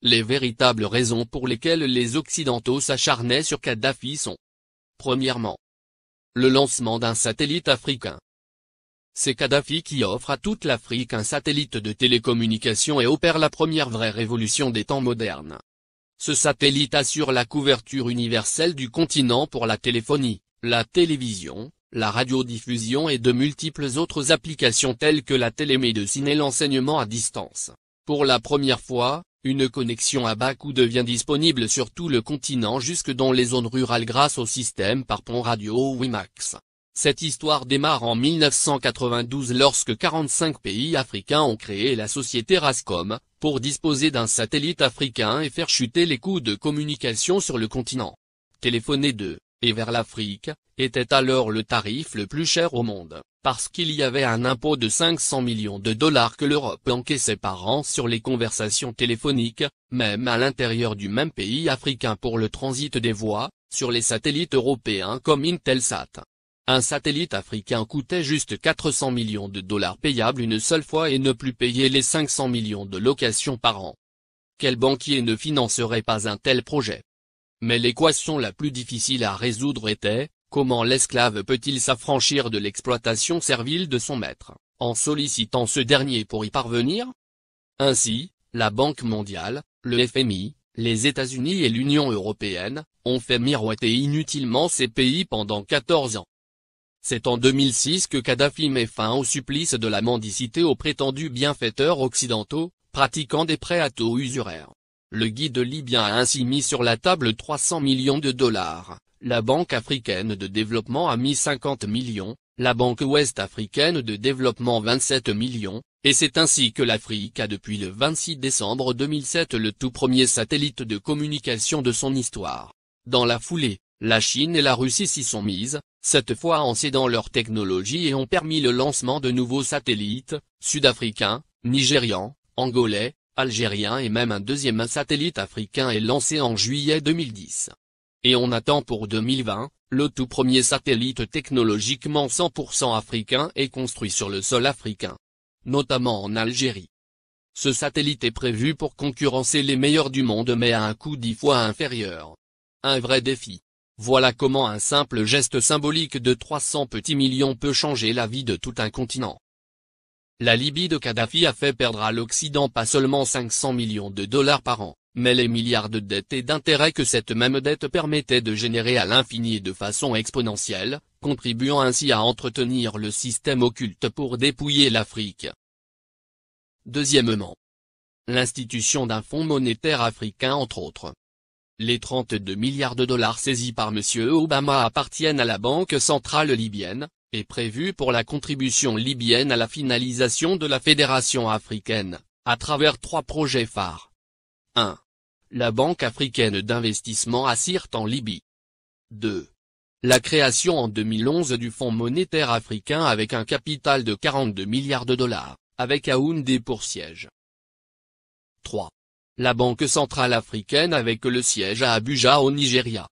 Les véritables raisons pour lesquelles les Occidentaux s'acharnaient sur Kadhafi sont: premièrement, le lancement d'un satellite africain. C'est Kadhafi qui offre à toute l'Afrique un satellite de télécommunication et opère la première vraie révolution des temps modernes. Ce satellite assure la couverture universelle du continent pour la téléphonie, la télévision, la radiodiffusion et de multiples autres applications telles que la télémédecine et l'enseignement à distance. Pour la première fois, une connexion à bas coût devient disponible sur tout le continent jusque dans les zones rurales grâce au système par pont radio WiMAX. Cette histoire démarre en 1992 lorsque 45 pays africains ont créé la société Rascom, pour disposer d'un satellite africain et faire chuter les coûts de communication sur le continent. Téléphoner de et vers l'Afrique était alors le tarif le plus cher au monde, parce qu'il y avait un impôt de 500 millions de dollars que l'Europe encaissait par an sur les conversations téléphoniques, même à l'intérieur du même pays africain pour le transit des voix, sur les satellites européens comme Intelsat. Un satellite africain coûtait juste 400 millions de dollars payables une seule fois et ne plus payer les 500 millions de locations par an. Quel banquier ne financerait pas un tel projet? Mais l'équation la plus difficile à résoudre était: comment l'esclave peut-il s'affranchir de l'exploitation servile de son maître, en sollicitant ce dernier pour y parvenir? Ainsi, la Banque mondiale, le FMI, les États-Unis et l'Union européenne, ont fait miroiter inutilement ces pays pendant 14 ans. C'est en 2006 que Kadhafi met fin au supplice de la mendicité aux prétendus bienfaiteurs occidentaux, pratiquant des prêts à taux usuraires. Le guide libyen a ainsi mis sur la table 300 millions de dollars, la Banque africaine de développement a mis 50 millions, la Banque ouest-africaine de développement 27 millions, et c'est ainsi que l'Afrique a depuis le 26 décembre 2007 le tout premier satellite de communication de son histoire. Dans la foulée, la Chine et la Russie s'y sont mises, cette fois en cédant leur technologie et ont permis le lancement de nouveaux satellites, sud-africains, nigérians, angolais, algériens et même un deuxième satellite africain est lancé en juillet 2010. Et on attend pour 2020, le tout premier satellite technologiquement 100% africain est construit sur le sol africain, notamment en Algérie. Ce satellite est prévu pour concurrencer les meilleurs du monde mais à un coût 10 fois inférieur. Un vrai défi. Voilà comment un simple geste symbolique de 300 petits millions peut changer la vie de tout un continent. La Libye de Kadhafi a fait perdre à l'Occident pas seulement 500 millions de dollars par an, mais les milliards de dettes et d'intérêts que cette même dette permettait de générer à l'infini et de façon exponentielle, contribuant ainsi à entretenir le système occulte pour dépouiller l'Afrique. Deuxièmement, l'institution d'un fonds monétaire africain entre autres. Les 32 milliards de dollars saisis par M. Obama appartiennent à la Banque centrale libyenne, et prévus pour la contribution libyenne à la finalisation de la Fédération africaine, à travers 3 projets phares. 1. La Banque africaine d'investissement à Sirte en Libye. 2. La création en 2011 du Fonds monétaire africain avec un capital de 42 milliards de dollars, avec Yaoundé pour siège. 3. La Banque centrale africaine avec le siège à Abuja au Nigeria.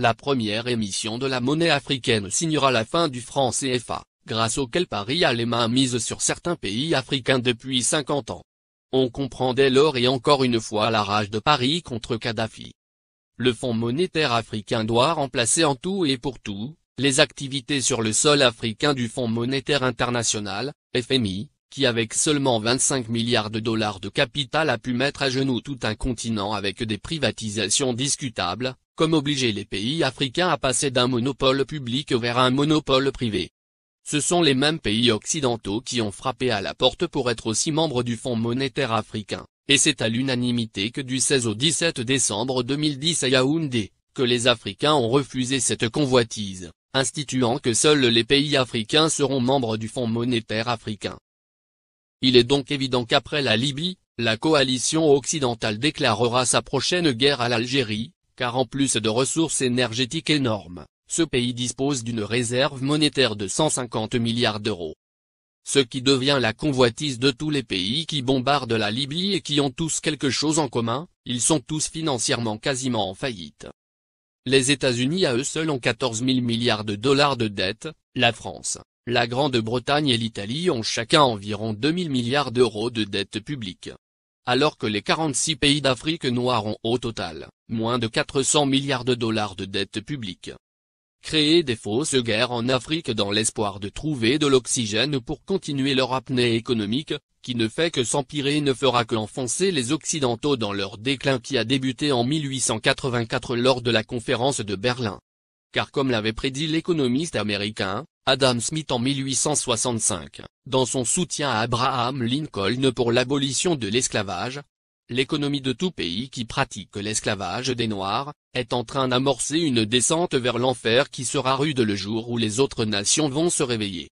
La première émission de la monnaie africaine signera la fin du franc CFA, grâce auquel Paris a les mains mises sur certains pays africains depuis 50 ans. On comprend dès lors et encore une fois la rage de Paris contre Kadhafi. Le Fonds monétaire africain doit remplacer en tout et pour tout, les activités sur le sol africain du Fonds monétaire international, FMI, qui avec seulement 25 milliards de dollars de capital a pu mettre à genoux tout un continent avec des privatisations discutables, comme obliger les pays africains à passer d'un monopole public vers un monopole privé. Ce sont les mêmes pays occidentaux qui ont frappé à la porte pour être aussi membres du Fonds monétaire africain, et c'est à l'unanimité que du 16 au 17 décembre 2010 à Yaoundé, que les Africains ont refusé cette convoitise, instituant que seuls les pays africains seront membres du Fonds monétaire africain. Il est donc évident qu'après la Libye, la coalition occidentale déclarera sa prochaine guerre à l'Algérie, car en plus de ressources énergétiques énormes, ce pays dispose d'une réserve monétaire de 150 milliards d'euros. Ce qui devient la convoitise de tous les pays qui bombardent la Libye et qui ont tous quelque chose en commun, ils sont tous financièrement quasiment en faillite. Les États-Unis à eux seuls ont 14 000 milliards de dollars de dette, la France, la Grande-Bretagne et l'Italie ont chacun environ 2 000 milliards d'euros de dette publique. alors que les 46 pays d'Afrique noire ont au total, moins de 400 milliards de dollars de dette publique. Créer des fausses guerres en Afrique dans l'espoir de trouver de l'oxygène pour continuer leur apnée économique, qui ne fait que s'empirer et ne fera qu'enfoncer les Occidentaux dans leur déclin qui a débuté en 1884 lors de la conférence de Berlin. Car comme l'avait prédit l'économiste américain, Adam Smith en 1865, dans son soutien à Abraham Lincoln pour l'abolition de l'esclavage, l'économie de tout pays qui pratique l'esclavage des Noirs, est en train d'amorcer une descente vers l'enfer qui sera rude le jour où les autres nations vont se réveiller.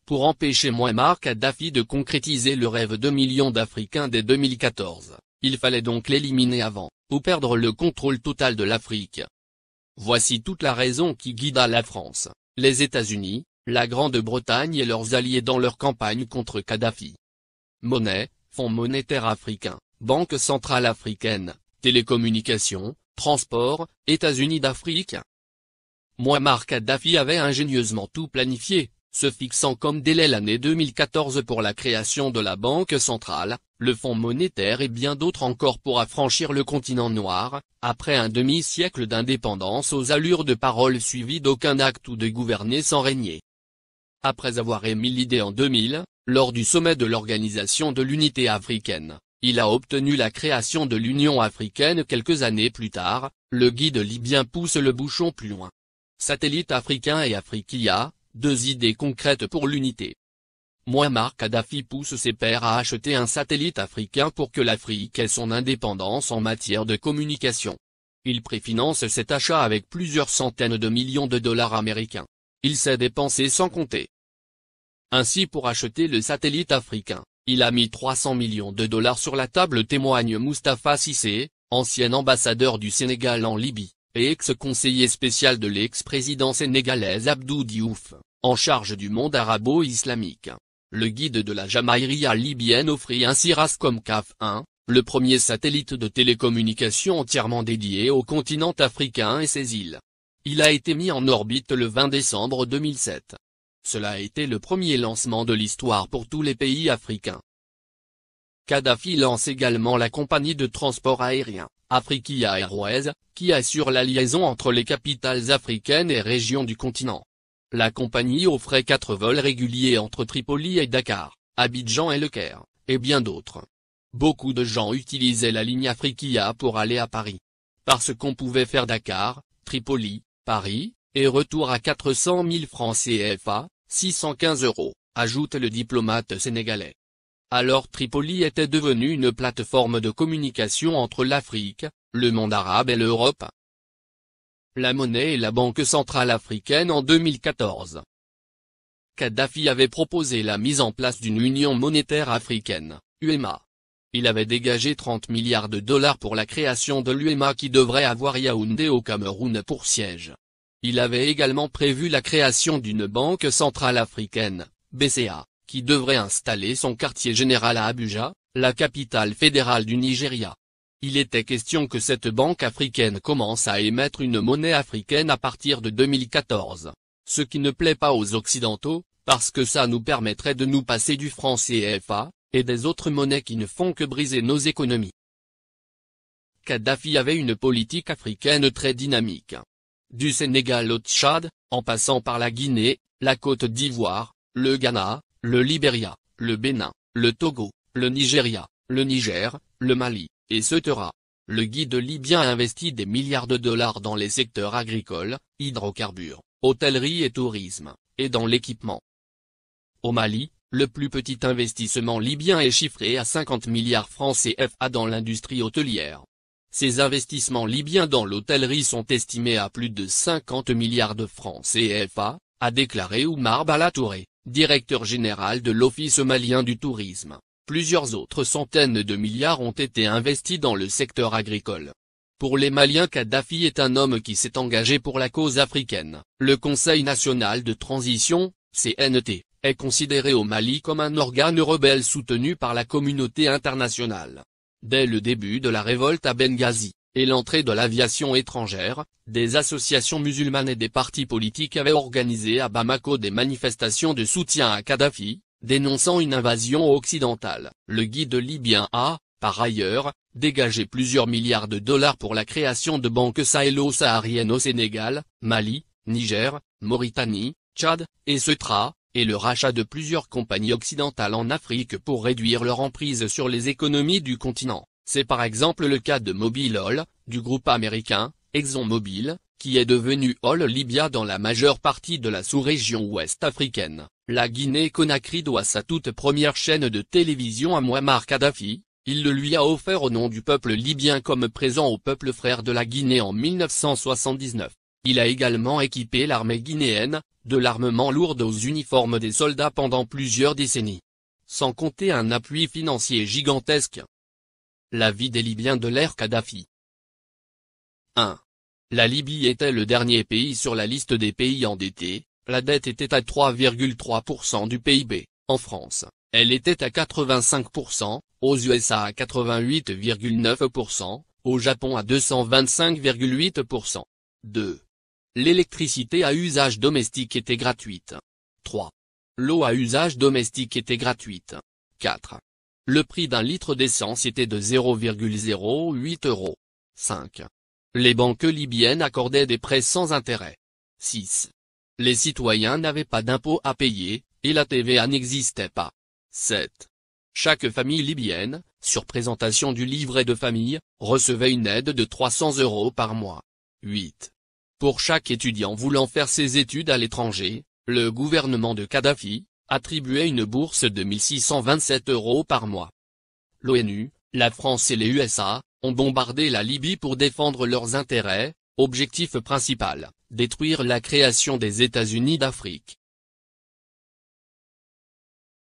Pour empêcher Mouammar Kadhafi de concrétiser le rêve de millions d'Africains dès 2014, il fallait donc l'éliminer avant, ou perdre le contrôle total de l'Afrique. Voici toute la raison qui guida la France, les États-Unis, la Grande-Bretagne et leurs alliés dans leur campagne contre Kadhafi. Monnaie, Fonds monétaire africain, Banque centrale africaine, télécommunications, transport, États-Unis d'Afrique. Mouammar Kadhafi avait ingénieusement tout planifié, se fixant comme délai l'année 2014 pour la création de la Banque centrale, le Fonds monétaire et bien d'autres encore pour affranchir le continent noir, après un demi-siècle d'indépendance aux allures de paroles suivies d'aucun acte ou de gouverner sans régner. Après avoir émis l'idée en 2000, lors du sommet de l'Organisation de l'Unité africaine, il a obtenu la création de l'Union africaine quelques années plus tard, le guide libyen pousse le bouchon plus loin. Satellite africain et Afriquia, deux idées concrètes pour l'unité. Mouammar Kadhafi pousse ses pairs à acheter un satellite africain pour que l'Afrique ait son indépendance en matière de communication. Il préfinance cet achat avec plusieurs centaines de millions de dollars américains. Il s'est dépensé sans compter. Ainsi pour acheter le satellite africain, il a mis 300 millions de dollars sur la table, témoigne Moustapha Cissé, ancien ambassadeur du Sénégal en Libye, et ex-conseiller spécial de l'ex-président sénégalais Abdou Diouf, en charge du monde arabo-islamique. Le guide de la Jamaïria libyenne offrit ainsi Rascom CAF 1, le premier satellite de télécommunication entièrement dédié au continent africain et ses îles. Il a été mis en orbite le 20 décembre 2007. Cela a été le premier lancement de l'histoire pour tous les pays africains. Kadhafi lance également la compagnie de transport aérien, Afriquia Airways, qui assure la liaison entre les capitales africaines et régions du continent. La compagnie offrait 4 vols réguliers entre Tripoli et Dakar, Abidjan et Le Caire, et bien d'autres. Beaucoup de gens utilisaient la ligne Afriquia pour aller à Paris. Parce qu'on pouvait faire Dakar, Tripoli, Paris, et retour à 400 000 francs CFA, 615 €, ajoute le diplomate sénégalais. Alors Tripoli était devenue une plateforme de communication entre l'Afrique, le monde arabe et l'Europe. La monnaie et la Banque centrale africaine en 2014. Kadhafi avait proposé la mise en place d'une union monétaire africaine, UEMA. Il avait dégagé 30 milliards de dollars pour la création de l'UEMA qui devrait avoir Yaoundé au Cameroun pour siège. Il avait également prévu la création d'une Banque centrale africaine, BCA, qui devrait installer son quartier général à Abuja, la capitale fédérale du Nigeria. Il était question que cette banque africaine commence à émettre une monnaie africaine à partir de 2014. Ce qui ne plaît pas aux Occidentaux, parce que ça nous permettrait de nous passer du franc CFA, et des autres monnaies qui ne font que briser nos économies. Kadhafi avait une politique africaine très dynamique. Du Sénégal au Tchad, en passant par la Guinée, la Côte d'Ivoire, le Ghana, le Libéria, le Bénin, le Togo, le Nigeria, le Niger, le Mali, etc. Le guide libyen a investi des milliards de dollars dans les secteurs agricoles, hydrocarbures, hôtellerie et tourisme, et dans l'équipement. Au Mali, le plus petit investissement libyen est chiffré à 50 milliards francs CFA dans l'industrie hôtelière. Ces investissements libyens dans l'hôtellerie sont estimés à plus de 50 milliards de francs CFA, a déclaré Oumar Balatouré, directeur général de l'Office malien du tourisme. Plusieurs autres centaines de milliards ont été investis dans le secteur agricole. Pour les Maliens, Kadhafi est un homme qui s'est engagé pour la cause africaine. Le Conseil national de transition, CNT, est considéré au Mali comme un organe rebelle soutenu par la communauté internationale. Dès le début de la révolte à Benghazi, et l'entrée de l'aviation étrangère, des associations musulmanes et des partis politiques avaient organisé à Bamako des manifestations de soutien à Kadhafi, dénonçant une invasion occidentale. Le guide libyen a, par ailleurs, dégagé plusieurs milliards de dollars pour la création de banques sahélo-sahariennes au Sénégal, Mali, Niger, Mauritanie, Tchad, et Ceuta, et le rachat de plusieurs compagnies occidentales en Afrique pour réduire leur emprise sur les économies du continent. C'est par exemple le cas de Mobil Oil, du groupe américain, ExxonMobil, qui est devenu Oil Libya dans la majeure partie de la sous-région ouest africaine. La Guinée-Conakry doit sa toute première chaîne de télévision à Mouammar Kadhafi. Il le lui a offert au nom du peuple libyen comme présent au peuple frère de la Guinée en 1979. Il a également équipé l'armée guinéenne, de l'armement lourd aux uniformes des soldats pendant plusieurs décennies. Sans compter un appui financier gigantesque. La vie des Libyens de l'ère Kadhafi. 1. La Libye était le dernier pays sur la liste des pays endettés, la dette était à 3,3% du PIB, en France, elle était à 85%, aux USA à 88,9%, au Japon à 225,8%. 2. L'électricité à usage domestique était gratuite. 3. L'eau à usage domestique était gratuite. 4. Le prix d'un litre d'essence était de 0,08 €. 5. Les banques libyennes accordaient des prêts sans intérêt. 6. Les citoyens n'avaient pas d'impôts à payer, et la TVA n'existait pas. 7. Chaque famille libyenne, sur présentation du livret de famille, recevait une aide de 300 € par mois. 8. Pour chaque étudiant voulant faire ses études à l'étranger, le gouvernement de Kadhafi attribuait une bourse de 1627 € par mois. L'ONU, la France et les USA ont bombardé la Libye pour défendre leurs intérêts, objectif principal, détruire la création des États-Unis d'Afrique.